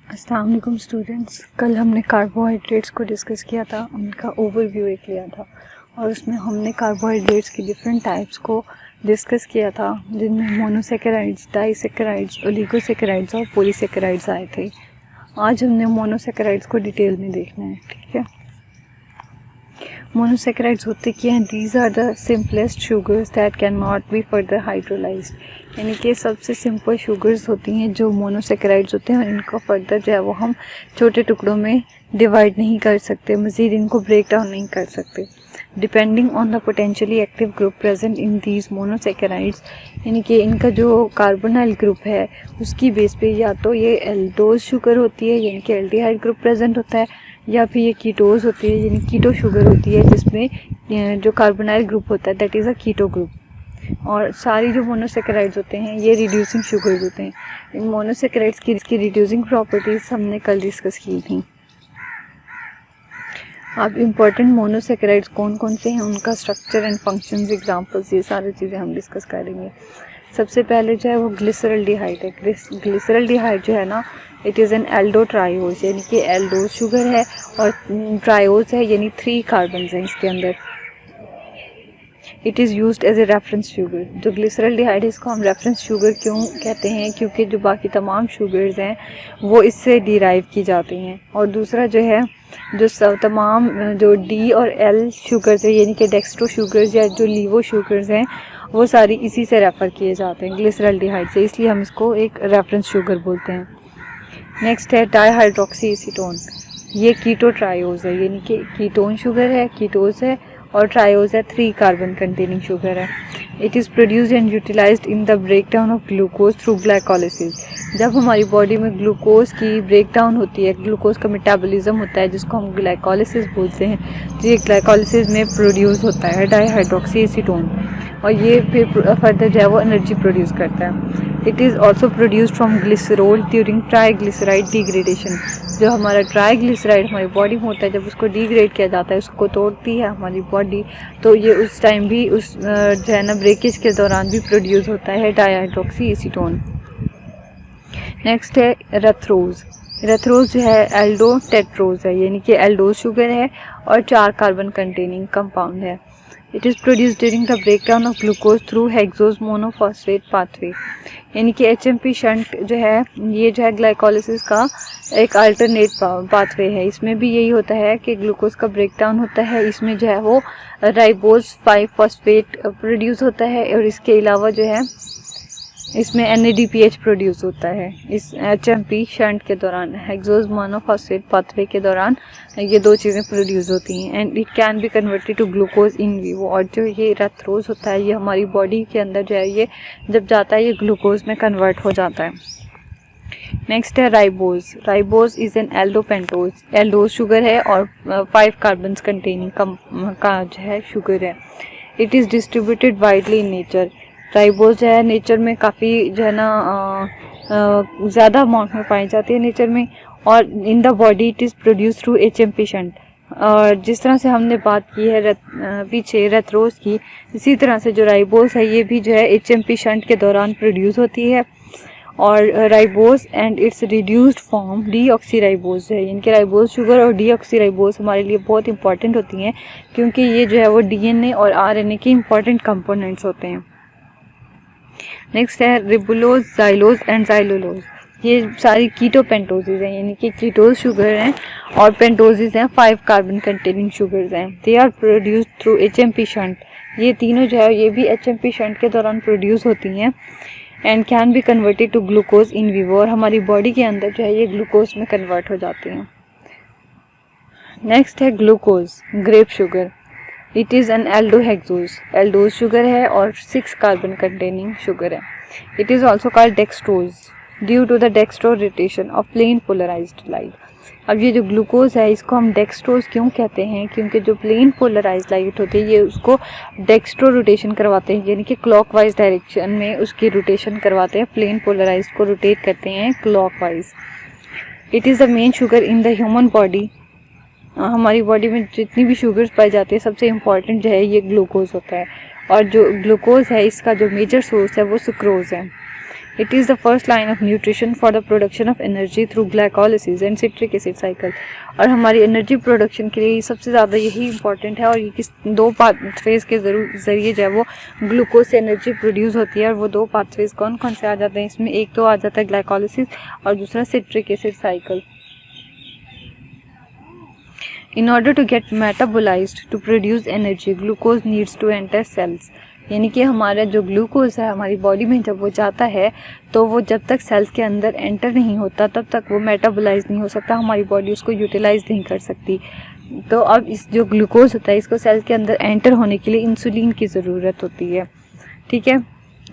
अस्सलाम वालेकुम स्टूडेंट्स। कल हमने कार्बोहाइड्रेट्स को डिस्कस किया था, उनका ओवरव्यू एक लिया था और उसमें हमने कार्बोहाइड्रेट्स की डिफरेंट टाइप्स को डिस्कस किया था, जिनमें मोनोसेकेराइड्स, डाइसेकेराइड्स, ओलिगोसेकेराइड्स और पॉलीसेकेराइड्स आए थे। आज हमने मोनोसेकेराइड्स को डिटेल में देखना है, ठीक है। मोनोसेकेराइड्स होते क्या हैं? These are the simplest sugars that can not be further hydrolysed, यानी कि सबसे सिंपल शुगर्स होती हैं जो मोनोसेकेराइड्स होते हैं और इनको फर्दर जो है वो हम छोटे टुकड़ों में डिवाइड नहीं कर सकते, मज़ीद इनको ब्रेक डाउन नहीं कर सकते। Depending on the potentially active group present in these monosaccharides, यानी कि इनका जो कार्बोनाइल ग्रुप है उसकी बेस पे या तो ये एल्डोज शुगर होती है, यानी कि एल्डिहाइड ग्रुप प्रेजेंट होता है, या फिर ये कीटोज होती है, यानी कीटो शुगर होती है, जिसमें जो कार्बोनाइल ग्रुप होता है that is a keto group. और सारी जो मोनोसेकेराइड्स होते हैं ये रिड्यूसिंग शुगर्स होते हैं। इन मोनोसेकेराइड्स की रिड्यूसिंग प्रॉपर्टीज़ हमने कल डिस्कस की थी। अब इम्पॉर्टेंट मोनोसेकेराइड्स कौन कौन से हैं, उनका स्ट्रक्चर एंड फंक्शंस, एग्जांपल्स, ये सारी चीज़ें हम डिस्कस करेंगे। सबसे पहले जो है वो ग्लिसरल्डिहाइड है। ग्लिसरल्डिहाइड जो है ना, इट इज़ एन एल्डोट्रायोज, यानी कि एल्डोज शुगर है और ट्रायोज है, यानी 3 कार्बन्स हैं इसके अंदर। It is used as a reference sugar. जो ग्लिसरल्डिहाइड है इसको हम रेफरेंस शुगर क्यों कहते हैं? क्योंकि जो बाकी तमाम शुगर्स हैं वो इससे डिराइव की जाती हैं। और दूसरा जो है, जो तमाम जो डी और एल शुगर्स है, यानी कि डेक्स्ट्रो शुगर्स या जो लीवो शुगर्स हैं, वो सारी इसी से रेफ़र किए जाते हैं, ग्लिसरल्डिहाइड से, इसलिए हम इसको एक रेफरेंस शुगर बोलते हैं। नेक्स्ट है डाईहाइड्रोक्सी एसीटोन। ये कीटो ट्रायोज है, यानी कि कीटोन शुगर है, कीटोज है, और ट्रायोज है 3 कार्बन कंटेनिंग शुगर है। It is produced and utilised in the break down of glucose through glycolysis. जब हमारी बॉडी में ग्लूकोज की ब्रेक डाउन होती है, ग्लूकोज का मेटाबॉलिज्म होता है जिसको हम ग्लाइकोलिसिस बोलते हैं, तो ये ग्लाइकोलिसिस में प्रोड्यूस होता है डाईहाइड्रोक्सी एसीटोन, और ये फिर फर्दर जो है वो एनर्जी प्रोड्यूस करता है। It is also produced from glycerol during triglyceride degradation. जो हमारा ट्राईग्लिसराइड हमारी बॉडी में होता है, जब उसको डिग्रेड किया जाता है, उसको तोड़ती है हमारी बॉडी, तो ये उस टाइम भी उस जो है ना ब्रेकेज के दौरान भी प्रोड्यूस होता है डाईहाइड्रोक्सी एसीटोन। नेक्स्ट है रेथ्रोज। रेथ्रोज जो है एल्डोटेट्रोज है, यानी कि एल्डोज शुगर है और 4 कार्बन कंटेनिंग कंपाउंड है। It is produced during the break down of glucose through hexose monophosphate pathway, यानी कि HMP शंट जो है, ये जो है ग्लाइकोलिसिस का एक अल्टरनेट पाथवे है। इसमें भी यही होता है कि ग्लूकोज का ब्रेक डाउन होता है, इसमें जो है वो राइबोज 5 फॉस्फेट प्रोड्यूस होता है, और इसके अलावा जो है इसमें NADPH प्रोड्यूस होता है इस HMP शंट के दौरान, हेक्सोज मोनोफॉस्फेट पाथवे के दौरान ये 2 चीज़ें प्रोड्यूस होती हैं। And it can be converted to glucose in vivo. और जो ये रेथ्रोज होता है ये हमारी बॉडी के अंदर जो है ये जब जाता है ये ग्लूकोज में कन्वर्ट हो जाता है। नेक्स्ट है ribose. Ribose is an aldopentose, aldose sugar है और 5 कार्बन्स कंटेनिंग का जो है शुगर है। It is distributed widely in nature. Ribose जो है नेचर में काफ़ी जो है ना ज़्यादा अमाउंट में पाई जाती है नेचर में, और in the body it is produce through HMP shunt. और जिस तरह से हमने बात की है पीछे रेथ्रोज की, इसी तरह से जो राइबोज है ये भी जो है HMP शंट के दौरान प्रोड्यूस होती है। और ribose and it's reduced form deoxyribose है, यानी कि राइबोज शुगर और डीऑक्सीराइबोज हमारे लिए बहुत इंपॉर्टेंट होती हैं, क्योंकि ये जो है वो DNA और RNA के इंपॉर्टेंट कंपोनेंट्स होते हैं। नेक्स्ट है रिबुलोज, जाइलोज एंड जाइलोलोज। ये सारी कीटो पेंटोजेज हैं, यानी कि कीटोज शुगर हैं और पेंटोजेज हैं 5 कार्बन कंटेनिंग शुगर्स हैं। They are produced through HMP shunt. ये तीनों जो है ये भी HMP शंट के दौरान प्रोड्यूस होती हैं and can be converted to glucose in vivo, और हमारी बॉडी के अंदर जो है ये ग्लूकोज में कन्वर्ट हो जाती हैं। नेक्स्ट है glucose, grape sugar. It is an aldohexose, aldose sugar है और 6 कार्बन कंटेनिंग शुगर है। It is also called dextrose due to the dextro rotation of plane polarised light. अब ये जो ग्लूकोज है इसको हम डेक्सट्रोज क्यों कहते हैं? क्योंकि जो प्लेन पोलराइज्ड लाइट होती है ये उसको डेक्स्ट्रो रोटेशन करवाते हैं, यानी कि क्लॉकवाइज डायरेक्शन में उसकी रोटेशन करवाते हैं, प्लेन पोलराइज्ड को रोटेट करते हैं clockwise. It is the main sugar in the human body. हमारी बॉडी में जितनी भी शुगर्स पाई जाती है सबसे इम्पॉर्टेंट जो है ये ग्लूकोज होता है, और जो ग्लूकोज है इसका जो मेजर सोर्स है वो सुक्रोज है। It is the first line of nutrition for the production of energy through glycolysis and citric acid cycle. और हमारी एनर्जी प्रोडक्शन के लिए सबसे ज़्यादा यही इंपॉर्टेंट है, और ये किस दो पाथवेज के ज़रिए जो है वो ग्लूकोज से एनर्जी प्रोड्यूस होती है। और वो दो पाथवेज कौन कौन से आ जाते हैं इसमें, एक तो आ जाता है ग्लाइकोलिसिस और दूसरा citric acid cycle. In order to get metabolized to produce energy, glucose needs to enter cells। यानी कि हमारा जो ग्लूकोज है हमारी बॉडी में जब वो जाता है तो वो जब तक सेल्स के अंदर एंटर नहीं होता तब तक वो मेटाबोलाइज नहीं हो सकता, हमारी बॉडी उसको यूटिलाइज नहीं कर सकती। तो अब इस जो ग्लूकोज होता है इसको सेल के अंदर एंटर होने के लिए इंसुलिन की ज़रूरत होती है, ठीक है।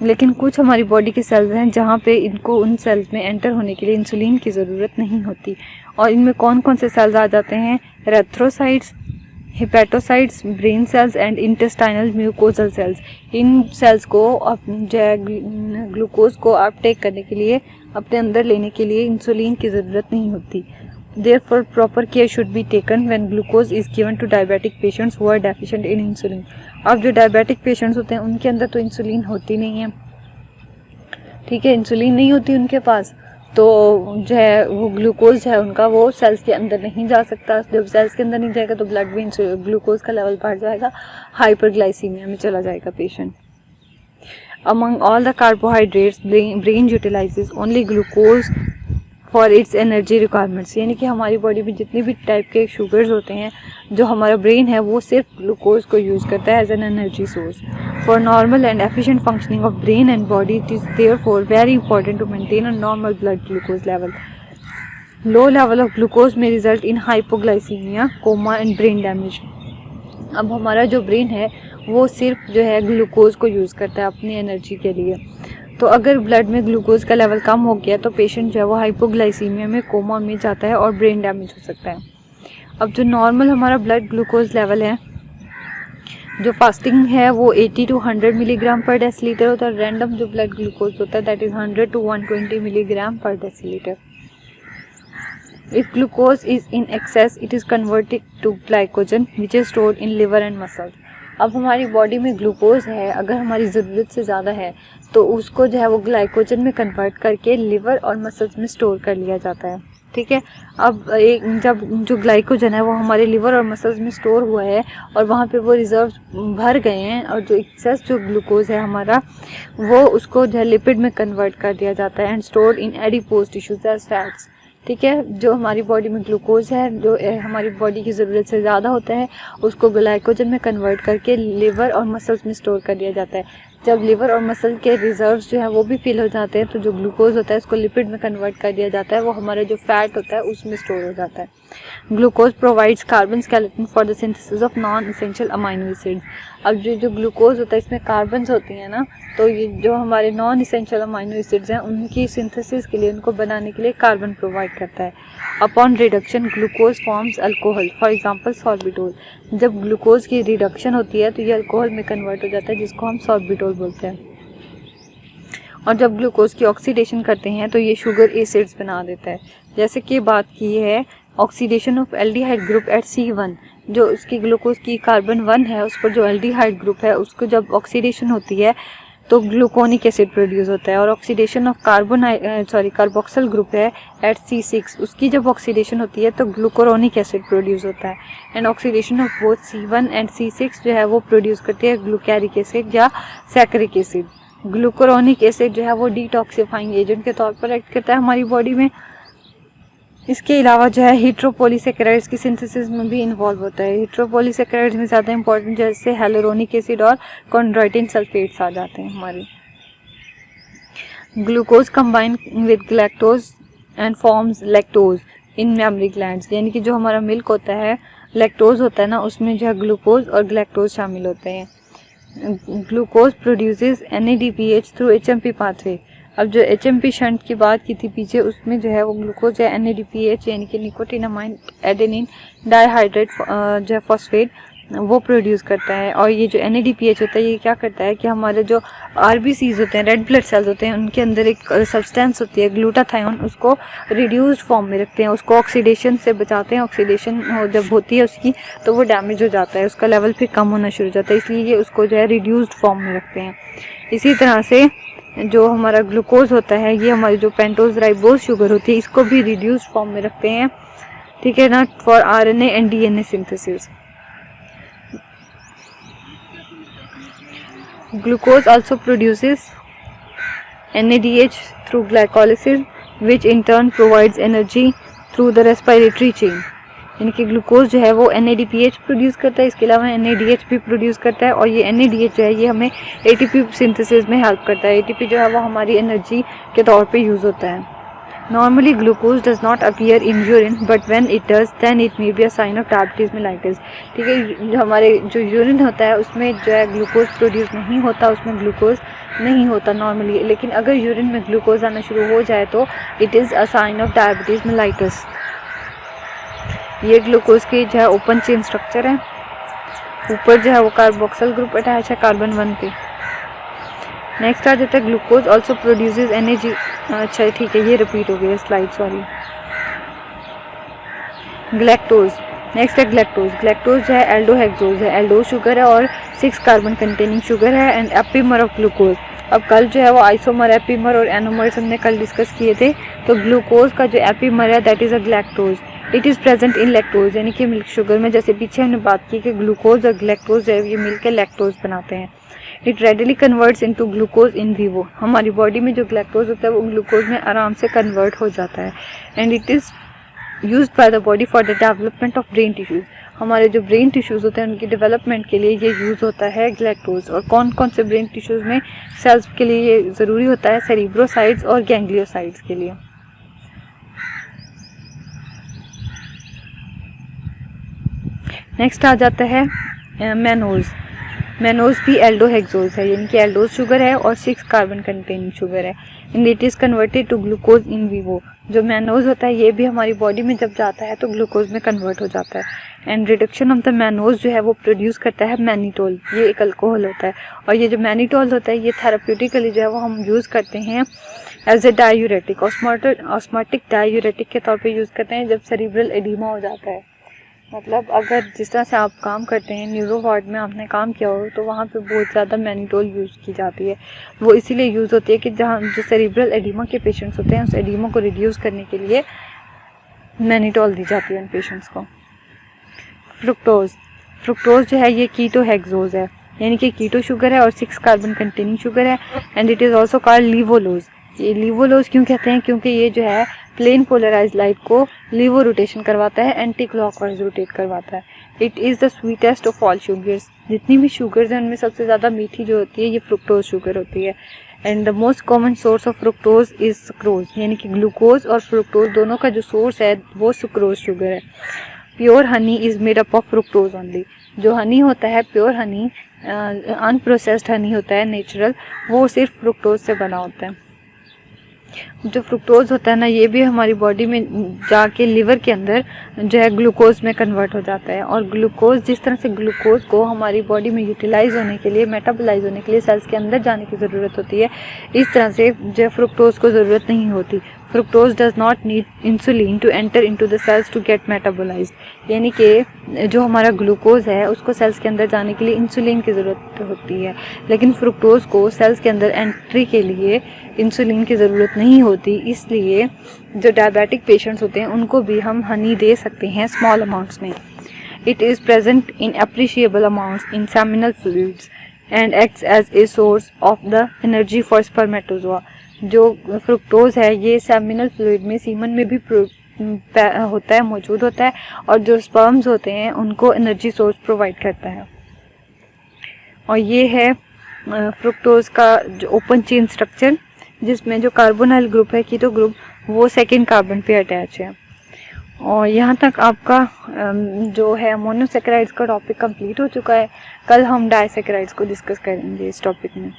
लेकिन कुछ हमारी बॉडी के सेल्स हैं जहाँ पे इनको उन सेल्स में एंटर होने के लिए इंसुलिन की ज़रूरत नहीं होती। और इनमें कौन कौन से सेल्स आ जाते हैं, erythrocytes, hepatocytes, brain cells and intestinal mucosal cells. इन सेल्स को ग्लूकोज को अपटेक करने के लिए, अपने अंदर लेने के लिए इंसुलिन की ज़रूरत नहीं होती। Therefore, proper care should be taken when glucose is given to diabetic patients who are deficient in insulin। अब जो डायबिटिक पेशेंट्स होते हैं उनके अंदर तो इंसुलिन होती नहीं है, ठीक है, इंसुलिन नहीं होती उनके पास, तो जो है वो ग्लूकोज है उनका वो सेल्स के अंदर नहीं जा सकता। जब सेल्स के अंदर नहीं जाएगा तो ब्लड में ग्लूकोज का लेवल बढ़ जाएगा, हाइपरग्लाइसीमिया में चला जाएगा patient. Among all the carbohydrates, brain utilizes only glucose for its energy requirements. यानी कि हमारी बॉडी में जितनी भी टाइप के शुगर्स होते हैं, जो हमारा ब्रेन है वो सिर्फ ग्लूकोज को यूज़ करता है as an energy source. For normal and efficient functioning of brain and body it is therefore very important to maintain a normal blood glucose level. Low level of glucose में result in hypoglycaemia, coma and brain damage. अब हमारा जो brain है वो सिर्फ जो है glucose को यूज़ करता है अपनी एनर्जी के लिए। तो अगर ब्लड में ग्लूकोज का लेवल कम हो गया तो पेशेंट जो है वो हाइपोग्लाइसीमिया में, कोमा में जाता है और ब्रेन डैमेज हो सकता है। अब जो नॉर्मल हमारा ब्लड ग्लूकोज लेवल है, जो फास्टिंग है वो 80 to 100 मिलीग्राम पर डेसीलीटर होता है। रैंडम जो ब्लड ग्लूकोज होता है that is 100 to 120 milligram per decilitre. If glucose is in excess it is converted to glycogen which is stored in liver and muscles. अब हमारी body में glucose है, अगर हमारी ज़रूरत से ज़्यादा है तो उसको जो है वो ग्लाइकोजन में कन्वर्ट करके लिवर और मसल्स में स्टोर कर लिया जाता है, ठीक है। अब एक जब जो ग्लाइकोजन है वो हमारे लिवर और मसल्स में स्टोर हुआ है और वहाँ पे वो रिजर्व भर गए हैं, और जो एक्सेस जो ग्लूकोज है हमारा वो उसको जो है लिपिड में कन्वर्ट कर दिया जाता है and stored in adipose tissues as fats, ठीक है। जो हमारी बॉडी में ग्लूकोज है जो हमारी बॉडी की ज़रूरत से ज़्यादा होता है उसको ग्लाइकोजन में कन्वर्ट करके लिवर और मसल्स में स्टोर कर दिया जाता है। जब लिवर और मसल के रिजर्व्स जो है वो भी फिल हो जाते हैं तो जो ग्लूकोज होता है उसको लिपिड में कन्वर्ट कर दिया जाता है, वो हमारा जो फैट होता है उसमें स्टोर हो जाता है। Glucose provides carbon skeleton for the synthesis of non essential amino acids. अब जो ग्लूकोज होता है इसमें कार्बन्स होती हैं ना, तो ये जो हमारे नॉन एसेंशियल अमाइनो एसिड्स हैं उनकी सिंथेसिस के लिए, उनको बनाने के लिए कार्बन प्रोवाइड करता है। Upon reduction glucose forms alcohol, for example sorbitol. जब ग्लूकोज की रिडक्शन होती है तो ये अल्कोहल में कन्वर्ट हो जाता है जिसको हम सॉर्बिटोल बोलते हैं। और जब ग्लूकोज की ऑक्सीडेशन करते हैं तो ये शुगर एसिड्स बना देता है। जैसे कि बात की है oxidation of aldehyde group at C1, जो उसकी ग्लूकोज की कार्बन 1 है उस पर जो एल्डिहाइड ग्रुप है उसको जब ऑक्सीडेशन होती है तो ग्लूकोनिक एसिड प्रोड्यूस होता है। और ऑक्सीडेशन ऑफ कार्बोक्सिल ग्रुप है एट C6, उसकी जब ऑक्सीडेशन होती है तो ग्लूकोरोनिक एसिड प्रोड्यूस होता है। And oxidation of both C1 and C6 जो है वो प्रोड्यूस करती है ग्लूकैरिक एसिड या सैकरिक एसिड। ग्लूकोरोनिक एसिड जो है वो डिटॉक्सिफाइंग एजेंट के तौर पर एक्ट करता है हमारी बॉडी में। इसके अलावा जो है हेट्रोपोलीसेकेराइड्स की सिंथेसिस में भी इन्वॉल्व होता है। हेट्रोपोलीसेकेराइड्स में ज़्यादा इंपॉर्टेंट जैसे हेलोरोनिक एसिड और कॉन्ड्राइटिन सल्फेट्स आ जाते हैं हमारे। Glucose combine with galactose and forms lactose in mammary glands, यानी कि जो हमारा मिल्क होता है, लैक्टोज होता है ना, उसमें जो है ग्लूकोज और ग्लैक्टोज शामिल होते हैं। Glucose produces NADPH through HMP pathway. अब जो HMP शंट की बात की थी पीछे, उसमें जो है वो ग्लूकोज या NADPH यानी कि निकोटिनामाइन एडेनिन डाइहाइड्रेट जो है फॉस्फेट वो प्रोड्यूस करता है। और ये जो NADPH होता है ये क्या करता है कि हमारे जो RBCs होते हैं, रेड ब्लड सेल्स होते हैं, उनके अंदर एक सब्सटेंस होती है ग्लूटाथायोन, उसको रिड्यूस्ड फॉर्म में रखते हैं, उसको ऑक्सीडेशन से बचाते हैं। ऑक्सीडेशन जब होती है उसकी तो वो डैमेज हो जाता है, उसका लेवल फिर कम होना शुरू हो जाता है, इसलिए ये उसको जो है रिड्यूस्ड फॉर्म में रखते हैं। इसी तरह से जो हमारा ग्लूकोज होता है, ये हमारी जो पेंटोज राइबोज शुगर होती है, इसको भी रिड्यूस्ड फॉर्म में रखते हैं, ठीक है ना, for RNA and DNA synthesis. Glucose also produces NADH through glycolysis, which in turn provides energy through the respiratory chain। यानी कि ग्लूकोज जो है वो NADPH प्रोड्यूस करता है, इसके अलावा NADH भी प्रोड्यूस करता है, और ये NADH जो है ये हमें ATP सिंथेसिस में हेल्प करता है। ATP जो है वो हमारी एनर्जी के तौर पे यूज़ होता है। Normally glucose does not appear in urine, but when it does then it may be a sign of diabetes mellitus. ठीक है, जो हमारे जो यूरिन होता है उसमें जो है ग्लूकोज प्रोड्यूस नहीं होता, उसमें ग्लूकोज नहीं होता नॉर्मली, लेकिन अगर यूरिन में ग्लूकोज आना शुरू हो जाए तो it is a sign of diabetes mellitus. ये ग्लूकोज की जो है ओपन चेन स्ट्रक्चर है, ऊपर जो है वो कार्बोक्सिल ग्रुप अटैच है कार्बन 1 पे। नेक्स्ट आ जाता है ग्लूकोज ऑल्सो प्रोड्यूसेस एनर्जी। अच्छा ठीक है, ये रिपीट हो गई स्लाइड, सॉरी। ग्लैक्टोज, नेक्स्ट है ग्लैक्टोज। ग्लैक्टोज जो है एल्डोहेक्सोज है, एल्डोज शुगर है और 6 कार्बन कंटेनिंग शुगर है एंड एपीमर ऑफ ग्लूकोज। अब कल जो है वो आइसोमर, एपीमर और एनोमर्स हमने कल डिस्कस किए थे। तो ग्लूकोज का जो एपीमर है that is a galactose. It is present in lactose, यानी कि मिल्क शुगर में। जैसे पीछे हमने बात की कि ग्लूकोज और ग्लैक्टोज है ये मिलकर लैक्टोज बनाते हैं। It readily converts into glucose in vivo. हमारी बॉडी में जो ग्लैक्टोज होता है वो ग्लूकोज में आराम से कन्वर्ट हो जाता है and it is used by the body for the development of brain tissues. हमारे जो ब्रेन टिश्यूज़ होते हैं उनकी डेवलपमेंट के लिए ये यूज़ होता है ग्लैक्टोज। और कौन कौन से ब्रेन टिश्यूज़ में सेल्स के लिए ये ज़रूरी होता है? सेरिब्रोसाइट्स और गैंग्लियोसाइट्स के लिए। नेक्स्ट आ जाता है मैनोज। मैनोज भी एल्डोहेक्सोज है, यानी कि एल्डोज शुगर है और 6 कार्बन कंटेनिंग शुगर है and it is converted to glucose in vivo. जो मैनोज होता है ये भी हमारी बॉडी में जब जाता है तो ग्लूकोज में कन्वर्ट हो जाता है and reduction of the mannose जो है वो प्रोड्यूस करता है मैनिटोल। ये एक अल्कोहल होता है और ये जो मैनिटोल होता है ये थेराप्यूटिकली जो है वो हम यूज़ करते हैं as a diuretic, osmotic diuretic के तौर पे यूज़ करते हैं जब सेरिब्रल एडिमा हो जाता है। मतलब अगर जिस तरह से आप काम करते हैं, न्यूरो वार्ड में आपने काम किया हो तो वहाँ पे बहुत ज़्यादा मैनिटोल यूज़ की जाती है। वो इसीलिए यूज़ होती है कि जहाँ जो सेरिब्रल एडिमा के पेशेंट्स होते हैं उस एडिमा को रिड्यूस करने के लिए मैनिटोल दी जाती है उन पेशेंट्स को। फ्रुक्टोज, फ्रुक्टोज जो है ये कीटोहेक्सोज है, यानी कि कीटो शुगर है और 6 कार्बन कंटेनिंग शुगर है and it is also called levulose. ये लीवोलोज क्यों कहते हैं? क्योंकि ये जो है प्लेन पोलराइज लाइट को लीवो रोटेशन करवाता है, एंटी क्लॉकवाइज रोटेट करवाता है। It is the sweetest of all sugars. जितनी भी शुगर्स हैं उनमें सबसे ज़्यादा मीठी जो होती है ये फ्रुक्टोज शुगर होती है and the most common source of fructose is sucrose, यानी कि ग्लूकोज और फ्रुक्टोज दोनों का जो सोर्स है वो सुक्रोज शुगर है। Pure Honey is made up of fructose only. जो हनी होता है प्योर हनी, अनप्रोसेस्ड हनी होता है नेचुरल, वो सिर्फ फ्रुक्टोज से बना होता है। जो फ्रुक्टोज होता है ना ये भी हमारी बॉडी में जाके लिवर के अंदर जो है ग्लूकोज में कन्वर्ट हो जाता है और ग्लूकोज जिस तरह से ग्लूकोज को हमारी बॉडी में यूटिलाइज होने के लिए, मेटाबोलाइज होने के लिए सेल्स के अंदर जाने की ज़रूरत होती है, इस तरह से जो फ्रुक्टोज को ज़रूरत नहीं होती। Fructose does not need insulin to enter into the cells to get metabolised, यानी कि जो हमारा ग्लूकोज है उसको सेल्स के अंदर जाने के लिए इंसुलिन की ज़रूरत होती है, लेकिन फ्रुक्टोज को सेल्स के अंदर एंट्री के लिए इंसुलिन की ज़रूरत नहीं होती। इसलिए जो डायबिटिक पेशेंट्स होते हैं उनको भी हम हनी दे सकते हैं स्मॉल अमाउंट्स में। It is present in appreciable amounts in seminal fluids and acts as a source of the energy for spermatozoa. जो फ्रुक्टोज है ये सेमिनल फ्लूइड में, सीमन में भी होता है, मौजूद होता है और जो स्पर्म्स होते हैं उनको एनर्जी सोर्स प्रोवाइड करता है। और ये है फ्रुक्टोज का जो ओपन चेन स्ट्रक्चर, जिसमें जो कार्बोनाइल ग्रुप है कीटो ग्रुप वो 2nd कार्बन पे अटैच है। और यहाँ तक आपका जो है मोनोसेकेराइड्स का टॉपिक कंप्लीट हो चुका है। कल हम डाइसेकेराइड्स को डिस्कस करेंगे इस टॉपिक में।